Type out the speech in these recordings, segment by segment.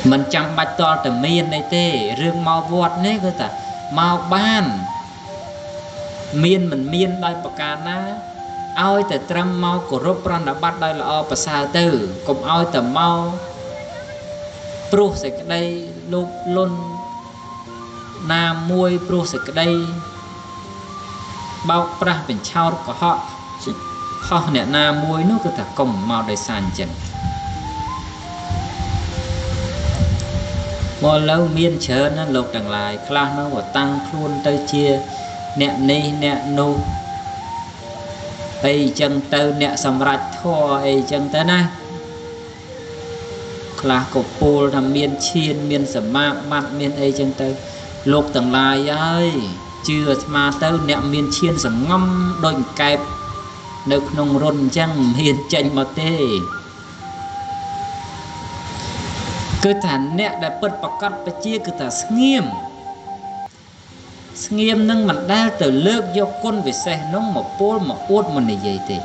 mình chăm bạch to từ miền này tê rương mau vọt nấy cơ ta mau ban miền mình miền đây bậc ca ná ao từ trâm mau của rốt ran đã bắt đây là o bờ sa tư cùng ao từ mau pro sẽ cái đây lúc luôn nam môi pro sẽ cái đây bao pra bên trao của họ nè nam môi nó cứ ta cùng mau để sàn chân ngồi lâu miên chờ nó lục đằng lại khla nó và tăng luôn tới chia nè ni nè nu ai chân tơ nè sầm rạch thò ai chân tơ na khla cột pol thầm miên chiên miên sầm ma mặt miên ai chân tơ lục đằng lại ơi chưa mà tơ nè miên chiên sầm ngâm đôi kẹp được nông rôn chăng miên chân mà tê cứ thản nè đã bật bạc cắt bạch chia cứ thả nghiêm nâng mặt đa từ lớp do con về xe nó một pol một ốt mà này vậy thì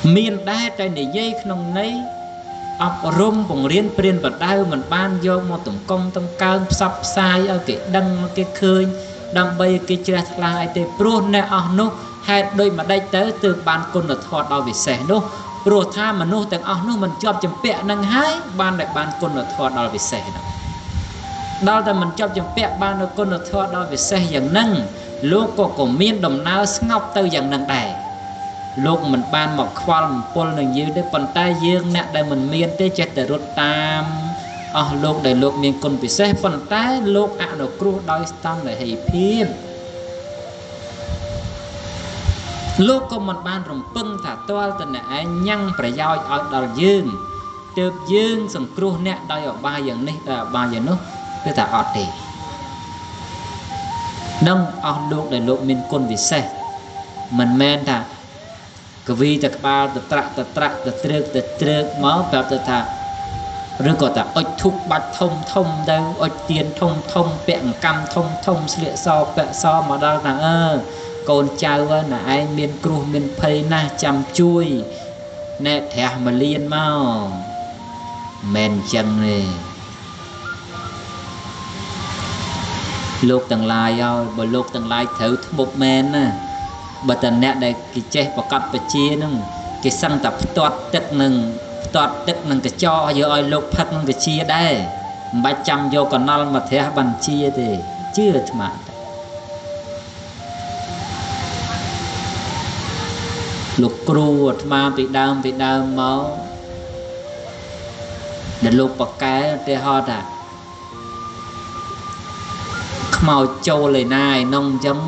miền đa trái này dây không nấy ọc rôm bồng riêng priên và đau mình ban vô một tổng công tâm cao sắp sai ở cái đăng cái khơi đăng bay cái chia lại thì pro nè nó hai đôi mà đây tới từ ban con được thọt đau về xe nó pro tha mà nó từng nó mình cho chấm pẹ năng hái ban đại ban con được thọt đau về xe đó đó là mình cho chấm pẹ ban được con được thọt đau về xe dạng năng lúc có miên đồng nào ngọc từ dạng năng đài lúc mình ban một khoa một pol này như đấy bàn tay dương nè đây mình miên tới chết từ rốt tam lúc để lúc miên con về xe bàn tay lúc nó cru đôi tam lại hay phiền lúc có mình ban rồng pưng thả toa từ nãy nhăn phải giao ở đầu dương từ dương sòng cru nè đôi ở ba giờ này ba giờ nữa cái thả ọt đi nông lúc để lúc miên con về xe mình men thả cái vi từ ba từ trạc máu vào từ thà rồi có ta ôi thúc bạch thông đâu ôi tiền thông bẹn cam thông sịa so bẹn so mà đâu là con trai là ai miền cru miền phây na chăm chui nè thẻ mà liên mau men chân này lúc tầng lai bởi lúc tầng lai thử một men nè bởi tầng nè đây cái chế và cặp và chia nâng cái xăng tập toát tức nâng cái cho giờ ai lúc phát nâng cái chia đây បាច់ចាំយកកណល់មកធះបញ្ជាទេជឿអាត្មាលោកគ្រូអាត្មាពីដើមមកដែលលោកបកែទេហត់ថាខ្មោចចូលឯណាឯនងអញ្ចឹង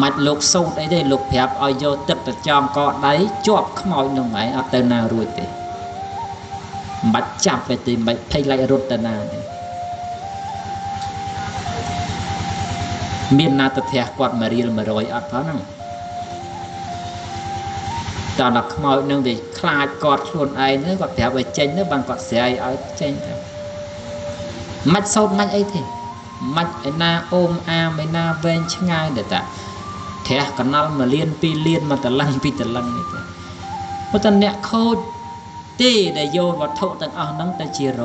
មិនលោកសោតអីទេលោកប្រាប់ឲ្យយកទឹកទៅចំកដៃជាប់ខ្មោចនឹងឯងអត់ទៅណារួចទេមិនបាច់ចាប់ទេមិនភ័យឡាច់រត់ទៅណាទេមានណាទៅផ្ទះគាត់មករៀល100អត់ផងហ្នឹងតើដល់ខ្មោចនឹងវាខ្លាចគាត់ខ្លួនឯងទៅគាត់ប្រាប់ឲ្យចេញទៅបានគាត់ស្រ័យឲ្យចេញទៅមិនសោតមិនអីទេមិនឯណាអូមអាមឯណាវែងឆ្ងាយទៅតាផ្ទះកណល់1លាន2លានមកតឡឹង2តឡឹងនេះទេព្រោះតែអ្នកខូចទេដែលយកវត្ថុទាំងអស់ហ្នឹងទៅជារ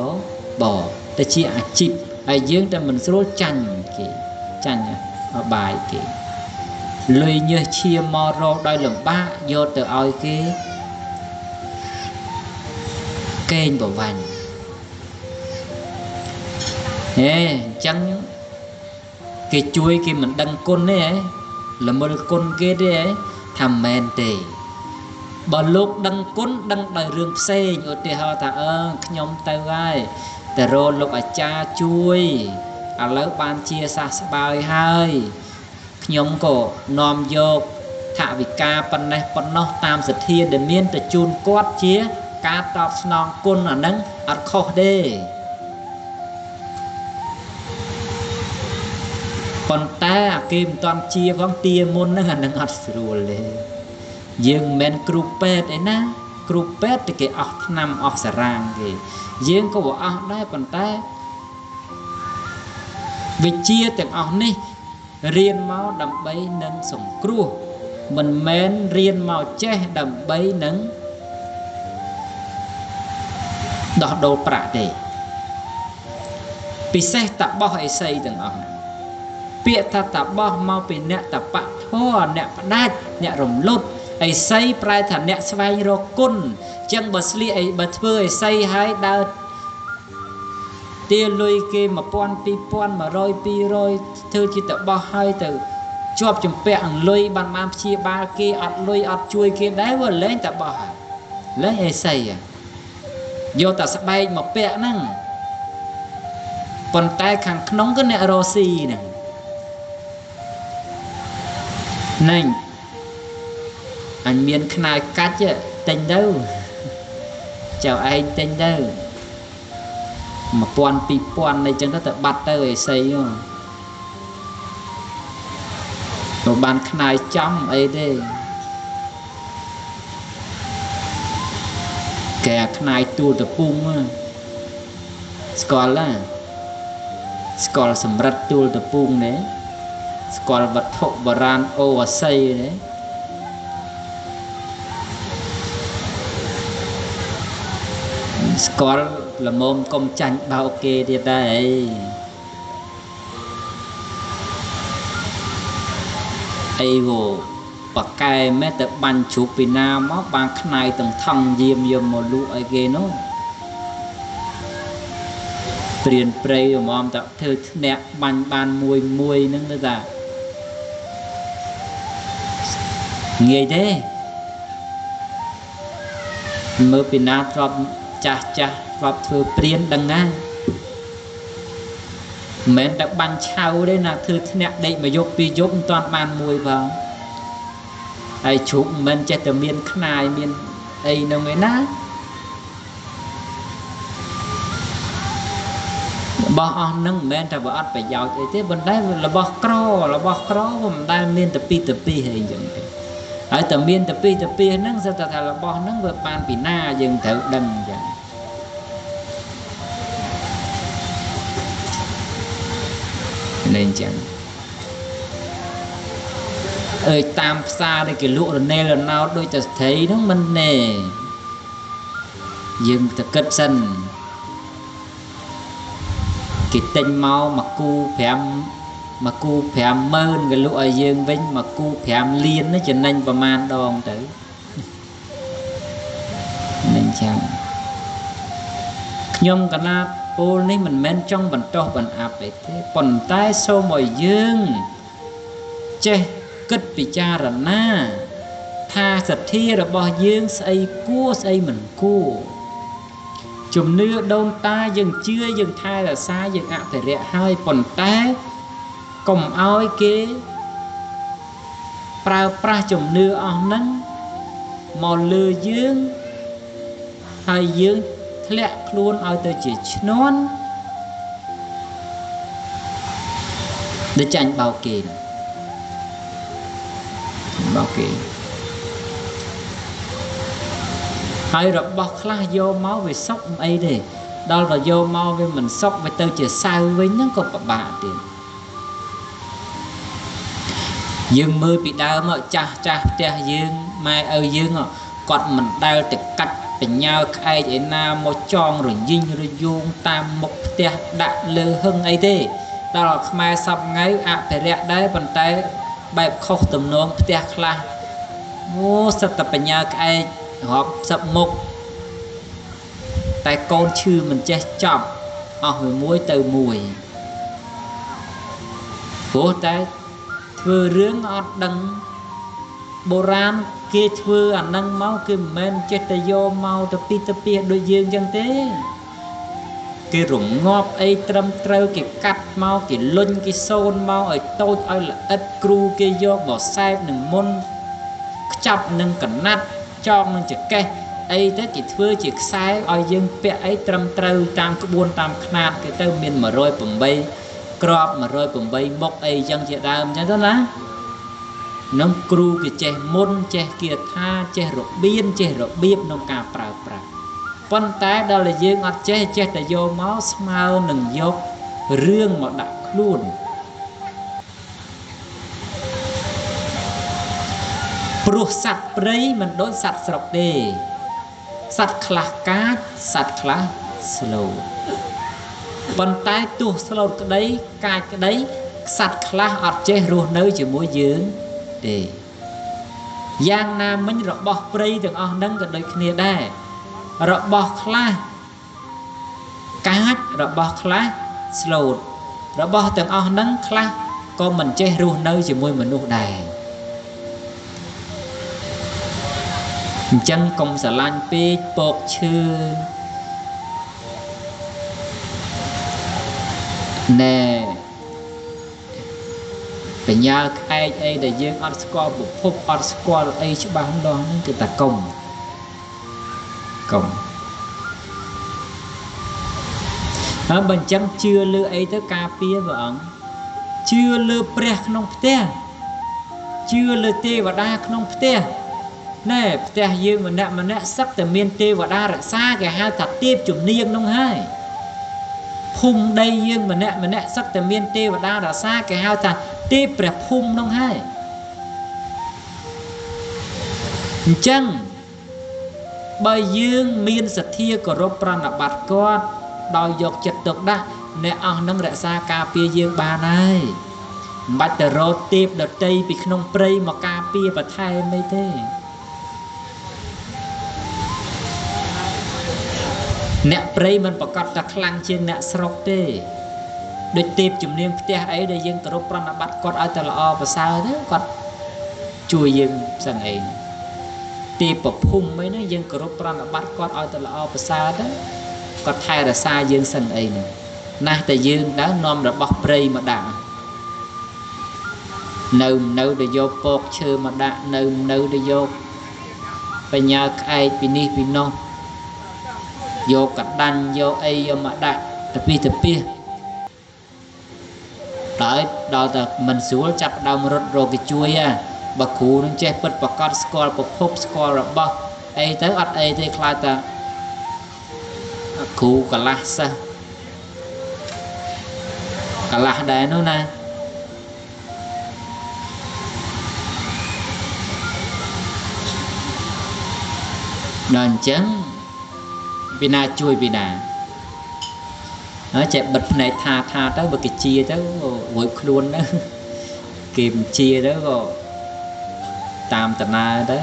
បរទៅជាអាជីពហើយយើងតែមិនស្រួលចាញ់គេចាញ់បាយគេលុយញើសឈាមមករកដោយលំបាកយកទៅឲ្យគេកេងប្រវាញ់អញ្ចឹងគេជួយគេមិនដឹងគុណទេល្មើលគុណគេទេថាមិនមែនទេបើលោកដឹងគុណដឹងដោយរឿងផ្សេងឧទាហរណ៍ថាខ្ញុំទៅហើយតែរកលោកអាចារ្យជួយឥឡូវបានជាសះស្បើយហើយខ្ញុំក៏នាំយកថវិកាប៉ុណ្ណេះប៉ុណ្ណោះតាមសទ្ធាដែលមានទៅជូនគាត់ជាការតបស្នងគុណអាហ្នឹងអត់ខុសទេប៉ុន្តែអាគេមិនតាន់ជាផងទាមុនហ្នឹងអាហ្នឹងអត់ស្រួលទេយើងមិនមែនគ្រូពេទ្យឯណាគ្រូពេទ្យតែគេអស់ថ្នាំអស់សារ៉ាងគេយើងក៏អស់ដែរប៉ុន្តែវិជ្ជាទាំងអស់នេះរៀនមកដើម្បីនឹងសង្គ្រោះមិនមែនរៀនមកចេះដើម្បីនឹង ដោះដូរប្រាក់ទេពិសេសតបោះអេសីទាំងអស់ពាក្យថាតបោះមកពីអ្នកតបៈធម៌អ្នកផ្ដាច់អ្នករំលត់អេសីប្រែថាអ្នកស្វែងរកគុណអញ្ចឹងបើស្លៀកអីបើធ្វើអេសីហើយដើរទាលុយគេ1000 2000 100 200ធ្វើជាតបោះហើយទៅជាប់ចម្ពាក់អង្លុយបានព្យាបាលគេអត់លុយអត់ជួយគេដែរវាលែងតបោះហើយលែងអេសីយកតែស្បែកមកពាក់ហ្នឹងប៉ុន្តែខាងក្នុងគឺអ្នករស់ស៊ីហ្នឹងអញមានខ្នើយកាច់ទិញទៅចៅឯងទិញទៅ1000 2000អីចឹងទៅបាត់ទៅអេសីទៅបានខ្នើយចំអីទេកែខ្នើយទួលតពុងស្គាល់ណាស្គាល់សម្រិតទួលតពុងទេស្គាល់វត្ថុបុរាណអូអាស័យទេស្គាល់ល្មមកុំចាញ់បោកគេទៀតដែរអីវបកែមែនតែបាញ់ជ្រូកពីណាមកបានខ្នើយទាំងថងយាមយកមកលក់ឲ្យគេនោះព្រានព្រៃហ្មងតែធ្វើធ្នាក់បាញ់បានមួយហ្នឹងទៅតាងាយទេមើលពីណាធ្លាប់ចាស់ធ្លាប់ធ្វើព្រានដឹងណាមិនមែនតែបាញ់ឆៅទេណាធ្វើធ្នាក់ដេកមួយយប់ពីរយប់មិនទាន់បានមួយផងហើយជ្រូកមិនមែនចេះតែមានខ្នាយមានអីនោះឯណារបស់អស់ហ្នឹងមិនមែនតែវាអត់ប្រយោជន៍អីទេប៉ុន្តែរបស់ក្រវាមិនដែលមានតែពីអីចឹងទេហើយតែមានតែពីហ្នឹងសិតតែថារបស់ហ្នឹងវាបានពីណាយើងត្រូវដឹងចឹងលេងចឹងតាមផ្សារដែលគេលក់រណេលរណោតដូចតែស្ត្រីហ្នឹងមិនទេយើងទៅគិតសិនគេទិញមកមួយគូ500,000គេលក់ឲ្យយើងវិញមួយគូ5លានចំណេញប្រមាណដងទៅនឹងចឹងខ្ញុំកណាត់ពោលនេះមិនមែនចង់បន្តោសបន្អាប់ទេប៉ុន្តែសូមឲ្យយើងចេះគិតពិចារណាថាសទ្ធារបស់យើងស្អីគួរស្អីមិនគួរជំនឿដូនតាយើងជឿយើងថែរក្សាយើងអភិរក្សហើយប៉ុន្តែកុំឲ្យគេប្រើប្រាស់ជំនឿអស់ហ្នឹងមកលើយើងហើយយើងធ្លាក់ខ្លួនឲ្យទៅជាឈ្នន់ដែលចាញ់បោកគេហើយរបស់ខ្លះយកមកវាសុកអីទេដល់តែយកមកវាមិនសុកវាទៅជាសៅវិញហ្នឹងក៏ពិបាកទៀតយើងមើលពីដើមចាស់ផ្ទះយើងម៉ែឪយើងគាត់មិនដែលទៅកាត់បញ្ញាក្អែកឯណាមកចងរញីងរយោងតាមមុខផ្ទះដាក់លើហឹងអីទេដល់ខ្មែរសពថ្ងៃអភិរក្សដែរប៉ុន្តែបែបខុសទំនងផ្ទះខ្លះសិតតែបញ្ញាក្អែករាប់10មុខតែកូនឈឺមិនចេះចប់អស់មួយទៅមួយព្រោះតែធ្វើរឿងអត់ដឹងបុរាណគេធ្វើអានឹងមកគឺមិនមែនចេះតែយកមកទៅពីដូចយើងចឹងទេគេរងាប់អីត្រឹមត្រូវគេកាត់មកគេលុញគេសូនមកឲ្យតូចឲ្យល្អិតគ្រូគេយកមកសែបនឹងមុនខ្ចាប់នឹងកណាត់ចងនឹងចកេះអីទៅគេធ្វើជាខ្សែឲ្យយើងពាក់អីត្រឹមត្រូវតាមក្បួនតាមខ្នាតគេទៅមាន108ក្រប108មុខអីចឹងជាដើមចឹងទៅណានឹងគ្រូគេចេះមុនចេះគាថាចេះរបៀបក្នុងការប្រើប្រាស់ប៉ុន្តែដល់តែយើងអត់ចេះតែយកមកស្មើនឹងយករឿងមកដាក់ខ្លួនព្រោះសត្វព្រៃមិនដូចសត្វស្រុកទេសត្វខ្លះកាចសត្វខ្លះ ស្លូតប៉ុន្តែទោះស្លូតក្តីកាចក្តីសត្វខ្លះអត់ចេះរស់នៅជាមួយយើងទេយ៉ាងណាមិញរបស់ព្រៃទាំងអស់ហ្នឹងក៏ដូចគ្នាដែររបស់ខ្លះកាចរបស់ខ្លះស្លូតរបស់ទាំងអស់ហ្នឹងខ្លះក៏មិនចេះរស់នៅជាមួយមនុស្សដែរអញ្ចឹងកុំស្រឡាញ់ពេកពកឈើណែបញ្ញាក្អែកអីដែលយើងអត់ស្គាល់ប្រភពអត់ស្គាល់អីច្បាស់ម្ដងហ្នឹងគឺតែកុំហើយបើអញ្ចឹងជឿលើអីទៅការពារព្រះអង្គជឿលើព្រះក្នុងផ្ទះជឿលើទេវតាក្នុងផ្ទះណែផ្ទះយើងម្នាក់ម្នាក់សឹកតែមានទេវតារក្សាគេហៅថាទេពជំនាញនោះហើយភូមិដីយើងម្នាក់ម្នាក់សឹកតែមានទេវតារក្សាគេហៅថាទេពព្រះភូមិនោះហើយអញ្ចឹងបើយើងមានសទ្ធាគោរពប្រណិប័តគាត់ដោយយកចិត្តទុកដាក់អ្នកអស់នឹងរក្សាការពារយើងបានហើយមិនបាច់ទៅរកទេពដតីពីក្នុងព្រៃមកការពារបន្ថែមអីទេអ្នកព្រៃមិនប្រកាសថាខ្លាំងជាងអ្នកស្រុកទេដូចទេពជំនាញផ្ទះអីដែលយើងគោរពប្រណិប័តគាត់ឲ្យតែល្អប្រសើរទៅគាត់ជួយយើងផ្សេងអីទេពប្រភូមិអីហ្នឹងយើងគោរពប្រណិប័តគាត់ឲ្យតែល្អប្រសើរទៅគាត់ថែរក្សាយើងសិនអីហ្នឹងណាស់តែយើងដើរនាំរបស់ព្រៃមកដាក់នៅដែលយកពកឈើមកដាក់នៅដែលយកបញ្ញាក្អែកពីនេះពីនោះយកកដាន់យកអីយកមកដាក់ទៅពីដល់តែមិនស្រួលចាប់ដើមរត់រកគេជួយបើគ្រូនឹងចេះពិតប្រកបស្គាល់ប្រភពស្គាល់របស់អីទៅអត់អីទេខ្លាចតែគ្រូកលាស់សិស្សកលាស់ដែរនោះណាដល់អញ្ចឹងពីណាជួយពីណាហើយចេះបិទភ្នែកថាទៅបើគេជាទៅរួចខ្លួនទៅគេមិនជាទៅក៏តាមតាណាទៅ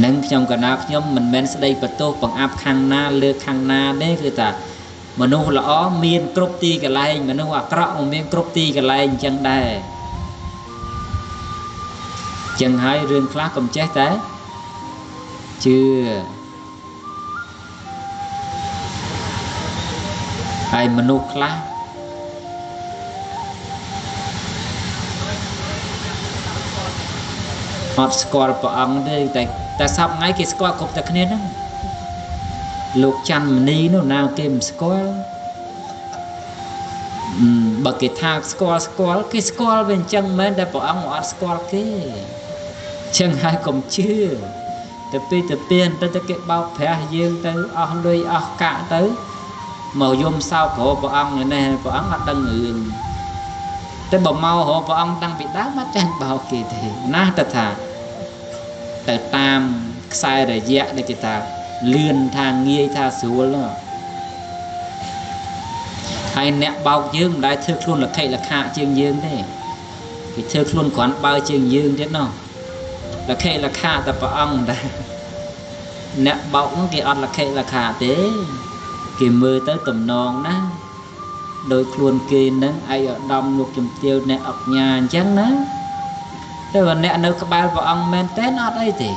នឹងខ្ញុំកណាខ្ញុំមិនមែនស្ដីបន្ទោសបង្អាប់ខាងណាលើខាងណាទេគឺថាមនុស្សល្អមានគ្រប់ទីកន្លែងមនុស្សអាក្រក់ក៏មានគ្រប់ទីកន្លែងអញ្ចឹងដែរអញ្ចឹងហើយរឿងខ្លះកុំចេះតែជឿហើយមនុស្សខ្លះអត់ស្គាល់ព្រះអង្គទេតែសពថ្ងៃគេស្គាល់គ្រប់តែគ្នាហ្នឹងលោកច័ន្ទមនីនោះណាគេមិនស្គាល់បើគេថាស្គាល់គេស្គាល់វាអញ្ចឹងមែនតែព្រះអង្គអត់ស្គាល់គេអញ្ចឹងហើយកុំជឿទៅពីទៅពៀនទៅគេបោកប្រាស់យើងទៅអស់លុយអស់កាក់ទៅមកយំសោកក្រព្រះអង្គនេះព្រះអង្គអត់ដឹងរឿងតែបើមករកព្រះអង្គតាំងពីដើមអត់ចាញ់បោកគេទេណាស់តែថាទៅតាមខ្សែរយៈដែលគេថាលឿនថាងាយថាស្រួលហើយអ្នកបោកយើងមិនដែលធ្វើខ្លួនលក្ខិលក្ខៈជាងយើងទេគេធ្វើខ្លួនគ្រាន់បើជាងយើងទៀតណោះលក្ខិលក្ខៈតែព្រះអង្គដែរអ្នកបោកនោះគេអត់លក្ខិលក្ខៈទេគេមើលទៅតំណងណាដោយខ្លួនគេនឹងឯកឧត្តមលោកជំទាវអ្នកអុកញ៉ាអញ្ចឹងណាតែបើអ្នកនៅក្បែរព្រះអង្គមែនទេអត់អីទេ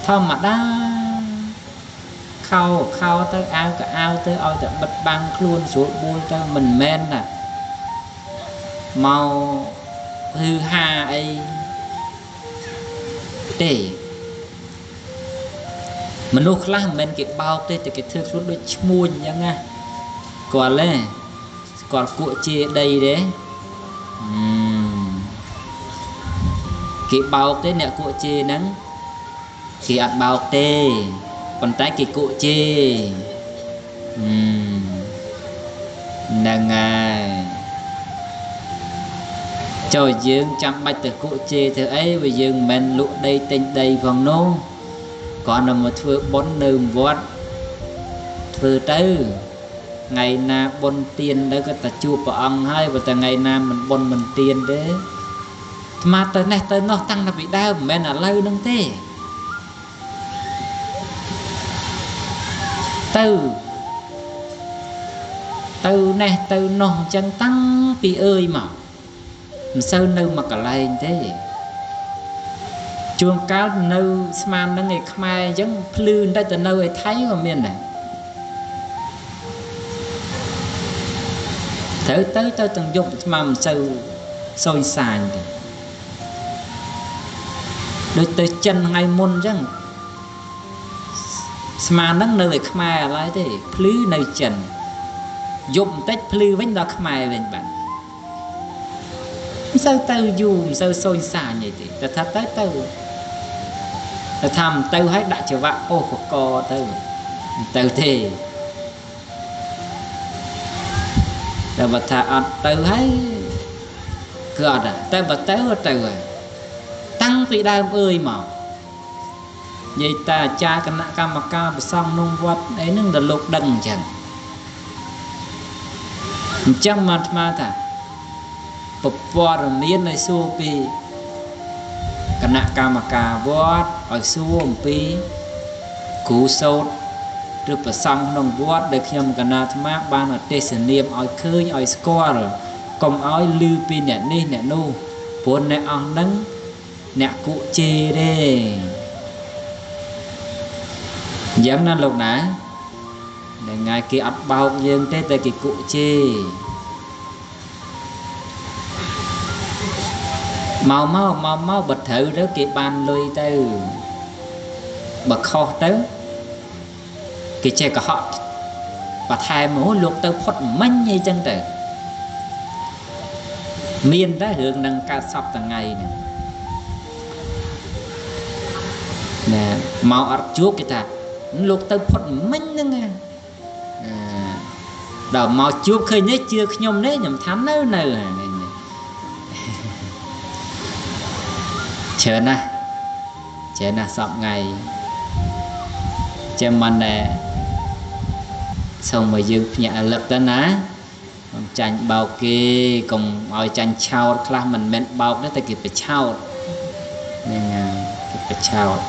ធម្មតាខោទៅអាវក៏អាវទៅឲ្យតែបិទបាំងខ្លួនស្រួលបួលទៅមិនមែនណាមកហឺហាអីទេមនុស្សខ្លះមិនមែនគេបោកទេតែគេធ្វើខ្លួនដូចឈ្មួញអញ្ចឹងណាគាត់គក់ជាដីទេគេបោកទេអ្នកគក់ជាហ្នឹងគេអត់បោកទេប៉ុន្តែគេគក់ជាហ្នឹងហើយចូលយើងចាំបាច់ទៅគក់ជេរធ្វើអីបើយើងមិនមែនលក់ដីទិញដីផងនោះ còn là một thưa bốn nơi vót thưa tới ngày na bốn tiền đó có ta chua bỏ ông hay và ta ngày na mình bốn mình tiền đấy mà tới này tới nó tăng là bị đau mẹ là lâu nâng thế từ này từ nó chẳng tăng bị ơi mà sao nơi mà cả lại thế chuông cáo nơi sman nó ngày khai giống plư đây từ nơi thấy mà miền này tới từng dục mà sao sôi sàn đôi tới chân ngay môn chứ sman nó nơi khai lại thế plư nơi chân dùng tết plư với nó khai về bạn sao tao dù sao sôi xả như thế ta thật tới tao ta thầm tao hết đã cho vợ ô của co tao thì ta vật thà tao hết gọt tao vật tao tăng vị đam ơi mà vậy ta cha cái nạ cam mà ca xong nông vật ấy nâng là lục đằng chẳng mà ta bọt miên này xua pi cái nạ cam mà ca vót ở xua pi cú sốt rồi bờ xong nông vót để khi mà cái nạ tham ban ở tây sơn niệm ở khơi ở score rồi còn ở lưu pi nè ni nè nu bốn nè ăn nắng nè cụ chê đây giống nên lúc nãy để ngày kia ấp bao dương tết tại kỳ cụ chê mau bật thử đó kì bàn lùi tới bật kho tới kì chê cả họ và thai mũ luộc tới phốt manh như chân tử miên đã hướng nâng ca sọc tầng ngày nè mau ập chuốc kì ta luộc tới phốt manh nâng đầu mau chuốc khơi nhé chưa nhôm đấy nhầm thám nâu nâu chờ nè sọp ngày chờ mình nè xong rồi dương nhẹ lực đó ná chanh bao kia cùng ngồi chanh chào class mình men bao đó ta kịp phải chào nên kịp phải chào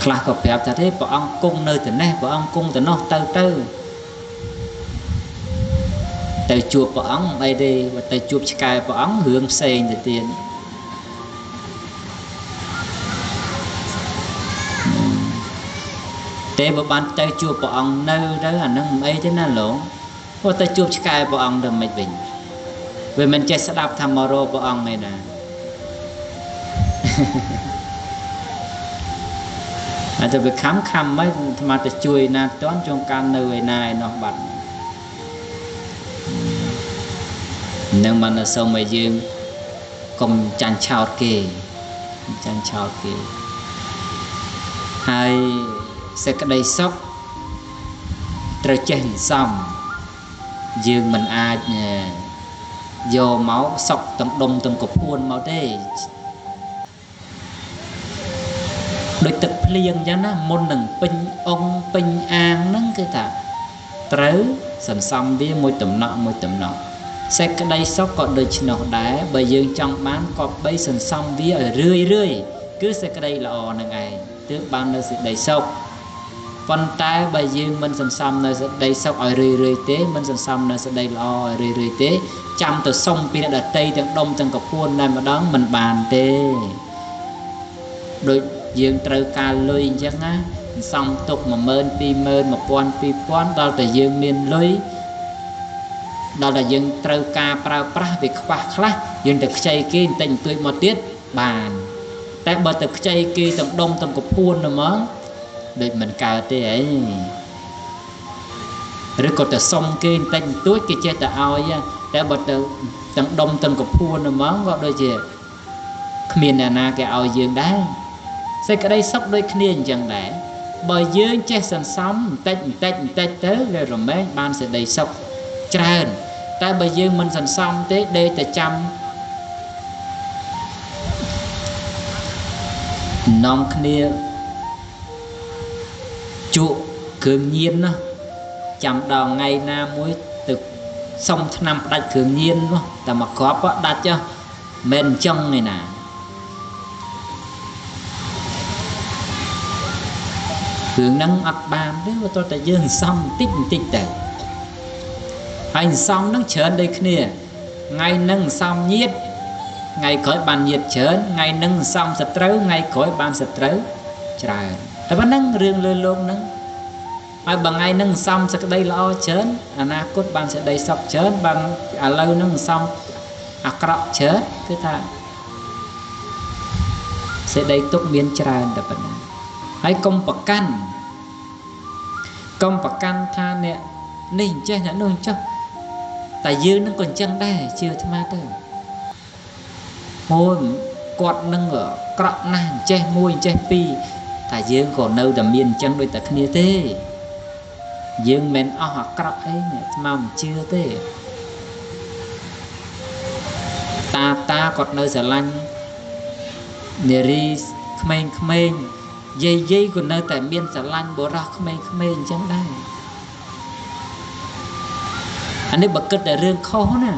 class có phép ta thế bỏ ông cung nơi từ này bỏ ông cung từ nó từ chuột bỏ ống bay đi và từ chuột sky bỏ ống hướng xây từ tiền để bỏ bàn từ chuột bỏ ống nơi đó là nó ấy thế nào lỗ và từ chuột sky bỏ ống được mấy bình vì mình chạy sẽ đạp tham moro bỏ ống này nè tôi bị khám mấy mà tôi chui na toán trong can nơi này nó bật nhưng mà nó xong rồi dương cùng chăn chào kì hai sẽ cái đây sốc trời chết xong dương mình ai vô máu sọc tầm đông tầm cục buôn máu thế đôi tịch liền cho nó môn nâng pinh ông pinh an nâng cái ta trớ sẵn xong với môi tầm nọ sẽ cái đây sóc còn được nó đá bởi dương trong bán có bấy sẵn xong với ở rươi cứ sẽ cái đây là ồ nè ngày tức ban nơi sẽ đầy sóc phần tay bởi dương mình sẵn xong nơi sẽ đầy sóc ở rươi tế mình sẵn xong nơi sẽ đầy là ồ ở rươi tế chăm từ sông pin đã tây tầng đông tầng cọc khuôn này mà đó mình bàn tê đôi dương trâu ca lôi chắc á xong tục mà mơn pi mơn một quan đó là dương miền lôi đó là dương trâu ca prao pra việc khoa khá dương được chơi kia tình tuổi một tiết bàn tại bờ thực chơi kia tầm đông tầm cục khuôn rồi mớ để mình cào tê ấy rồi còn từ sông kia tình tuổi kia chơi ta ao nha tại bờ tầm đông tầm cục khuôn rồi mớ gọi đôi chị miền nào na cái ao dương đá sẽ cái đây sắp đôi kia chẳng lẽ bởi dương che sẵn sóng tết tới rồi mấy ban sẽ đầy sốc tràn tại bởi dương mình sẵn xong thế đây ta chăm nòng kia trụ cường nhiên nó chăm đào ngày na muối từ sông năm đặt cường nhiên nó ta mà có đặt cho men trong này nè cường nâng ập bàn đấy mà tôi ta dương xong tích để hành xong nó chớn đây kia ngày nâng xong nhiệt ngày khỏi bàn nhiệt chớn ngày nâng xong sạch trấu ngày khỏi bàn sạch trấu trời ta vẫn nâng riêng lơ luôn nâng ai bằng ngày nâng xong sẽ đây lo chớn na cốt bàn sẽ đây sọc chớn bằng lâu nâng xong cọ chớn cứ thà sẽ đây tốt miên trời đập này hãy công bậc căn tha nè nên chơi nè nôn cho tại dương nó còn chân đây chưa tham ma tới môi quạt nâng ở cọ nàng chơi môi chơi pi tại dương còn đâu đầm miên chân đôi ta kia thế dương men họ cọ ấy nè mà chưa thế ta còn nơi sở lanh nè ri khmên dây còn nơi tại miên sở lanh bộ ra khmên chân đây anh ấy bật kết đại rương khó nè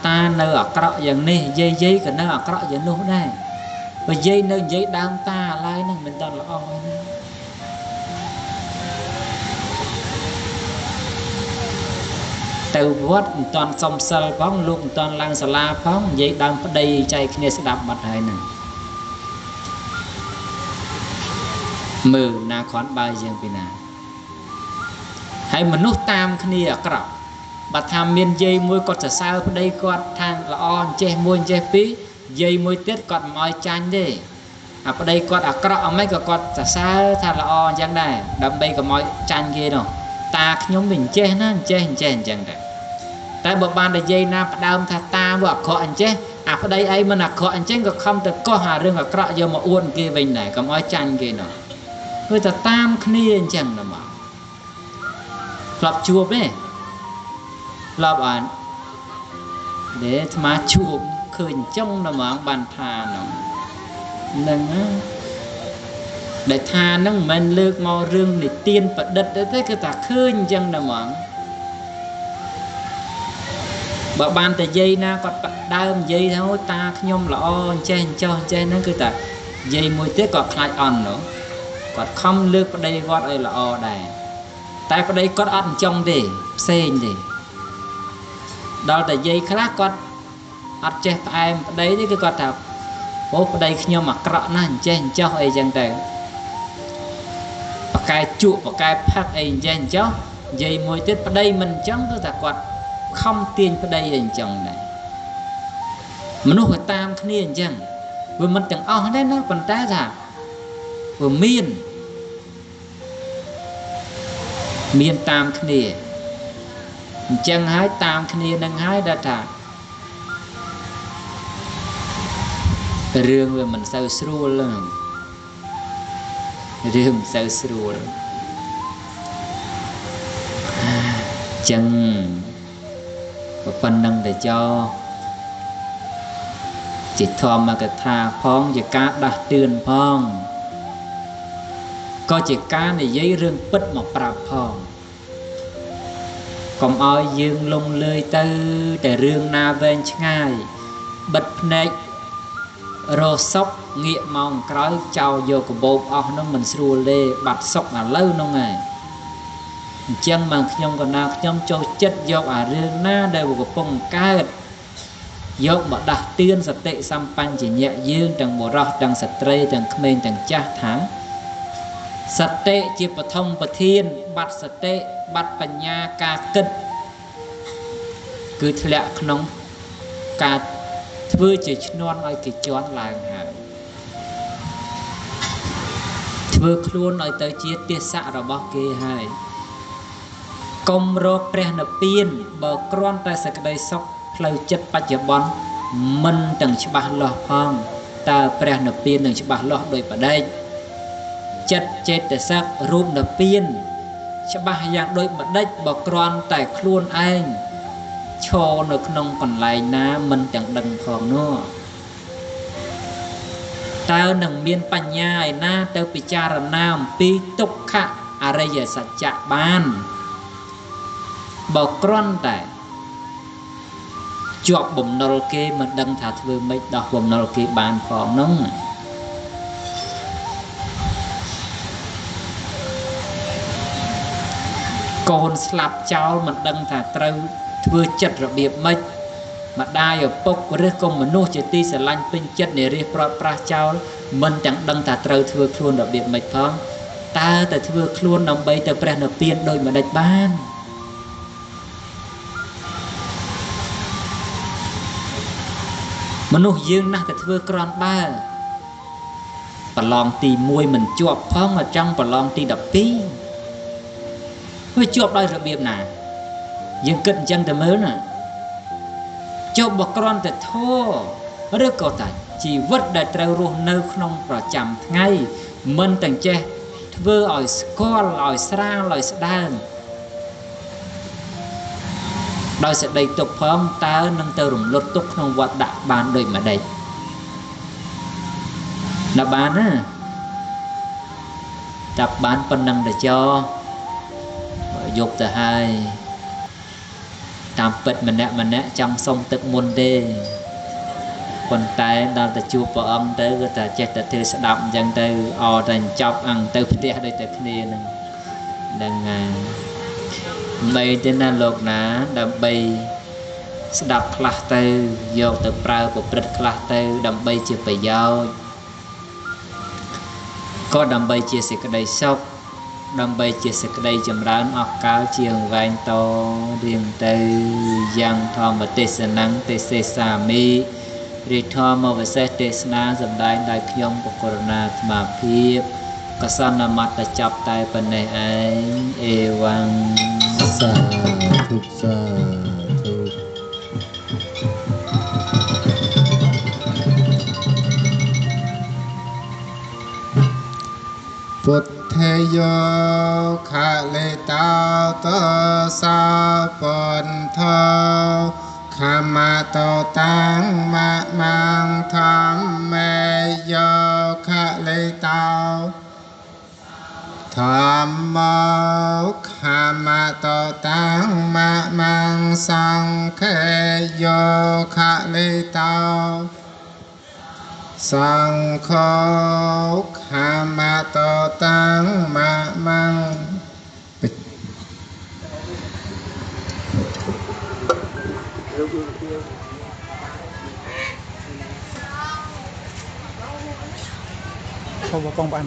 ta nơi ở cọ dạng này dây còn nơi ở cọ dạng nô đây và dây nơi dây đang ta lại nè mình toàn là oi nè từ vót toàn sông sờ phóng luôn toàn lang sờ la phóng dây đang ở đây chạy kia sẽ đạp bật hay nè mừ na khoán bài dương pina hay mình nút tam kia ở cọ bà tham miên dây môi cọt sẽ sao ở đây cọt thang là on che môi che phí dây môi tiết cọt mỏi chanh đi ở đây cọt ở cọ mấy cái cọt sẽ sao thang là on chẳng đây đâm bay cái mỏi chanh kia đâu ta nhóm mình che nó che chẳng đây tại bộ ban để dây na đam tha ta vợ khó anh che ở đây ấy mà là khó anh cheក៏không được có hà rương ở cọ vô mà uốn kia bên này cái mỏi chanh kia nó người ta tam kia chẳng là mà lọp chuột đấy lọp ảnh để mà chuột khơi trong là mà bàn thà nó nâng á để thà nó mình lược mò rương để tiên vật đất để thấy cái ta khơi chẳng là mà bà ban từ dây na còn đơm dây thôi ta nhom lọ chen cho chen nó cứ ta dây môi tiết còn khai on nữa còn không lược vào đây gót ấy là o đây tại vào đây có ăn trong để xem đi đó là dây khác con ăn che em đấy cái con thằng bố vào đây khi mà cọ nó chen cho ấy chẳng để cái trụ và cái phát ấy chen cho dây môi tiết vào đây mình chẳng cứ là con không tiền vào đây hình chồng này mà nó phải tam cái này chẳng vừa mình chẳng on đấy nó còn tá ra vừa miên tam cái này chẳng hái tam cái này đang hái đã thả rương về mình sao sưu lên rương sao sưu chẳng một phần năng để cho chỉ thòm mà cái thà phong chỉ cá đặt tiền phong có chỉ cá này giấy rương bích một bạp phong còn oi dương lung lơi tư để rương na ven ngay bật này rô sóc nghĩa mong cõi chào vô của bộ nó mình xua lê bật sóc là lâu nó ngày chân mà nhông còn nào nhông cho chất vô rương na đều của phong ca vô mà đặt tiên sạch tệ xăm pan chỉ nhẹ dương chẳng bộ rọ chẳng sạch trê chẳng khmên chẳng cha tháng sạch tệ chỉ bà thông bà thiên bắt sạch tệ bắt bà nha ca kích cứ lẹ nóng ca vừa chỉ non ai kì chón lại hả vừa luôn ai tới chia tiết xạ rồi bó kê hai công rô pre nợ piên bờ con tay sạch đầy sóc lâu chất bạch giờ bón mình chẳng chỉ bạc lọ phong ta pre nợ piên chẳng chỉ bạc lọ đôi vào đây chất chết để sắc rụp nợ piên chỉ bạc dạng đôi vào đây bờ con tay luôn anh ឈរនៅក្នុងកន្លែងណាមិនទាំងដឹងផងនោះតើនឹងមានបញ្ញាឯណាទៅពិចារណាអំពីទុក្ខអរិយសច្ចៈបានបើគ្រាន់តែជាប់បំណុលគេមិនដឹងថាធ្វើម៉េចដោះបំណុលគេបានផងនោះកូនស្លាប់ចោលមិនដឹងថាត្រូវធ្វើចិត្តរបៀបម៉េចម្ដាយឪពុកឬក៏មនុស្សជាទីស្រឡាញ់ពេញចិត្តនារីព្រាត់ប្រាសចោលមិនទាំងដឹងថាត្រូវធ្វើខ្លួនរបៀបម៉េចផងតើតែធ្វើខ្លួនដើម្បីទៅព្រះនិព្វានដោយម្ដេចបានមនុស្សយើងណាស់តែធ្វើក្រំបើប្រឡងទី1មិនជាប់ផងមកចង់ប្រឡងទី12វាជាប់ដោយរបៀបណាយើងគិតអញ្ចឹងទៅមើលណាចុះបើគ្រាន់តែធម៌ឬក៏តែជីវិតដែលត្រូវរស់នៅក្នុងប្រចាំថ្ងៃមិនទាំងចេះធ្វើឲ្យស្គាល់ឲ្យស្រាលឲ្យស្ដើងដោយសេចក្តីទុក្ខផងតើនឹងទៅរំលត់ទុក្ខក្នុងវត្តដាក់បានដូចម្ដេចដល់បានណាចាប់បានប៉ុណ្ណឹងទៅចោយកទៅហើយតាមពិតម្នាក់ចង់សុំទឹកមុនទេប៉ុន្តែដល់ទៅជួបព្រះអង្គទៅគឺថាចេះតែធ្វើស្ដាប់អញ្ចឹងទៅអត់តែចប់អង្គទៅផ្ទះដូចតែគ្នានឹងហ្នឹងហើយមិនទេណាលោកណាដើម្បីស្ដាប់ខ្លះទៅយកទៅប្រើប្រព្រឹត្តខ្លះទៅដើម្បីជាប្រយោជន៍ក៏ដើម្បីជាសេចក្តីសុខដើម្បីជាសេចក្តីចម្រើនអស់កលជាងវែងតរៀងទៅយ៉ាងធម្មទេសនាងទេសសាមីរាជធម្មវិសេសទេសនាសម្ដែងដោយខ្ញុំបកករណាអាត្មាភាពកសនមត្តចប់តែប៉ុណ្ណេះឯងអេវ៉ាំងសាធុសាធុពុទ្ធេយោខលេតោតសាពន្ធោខមតោតាំងមមាំធម្មមេយោខលេតោធម្មោខមតោតាំងមមាំសង្ឃេយោខលេតោសង្ឃោខមតោតាំងមមាំងkhông có con bạn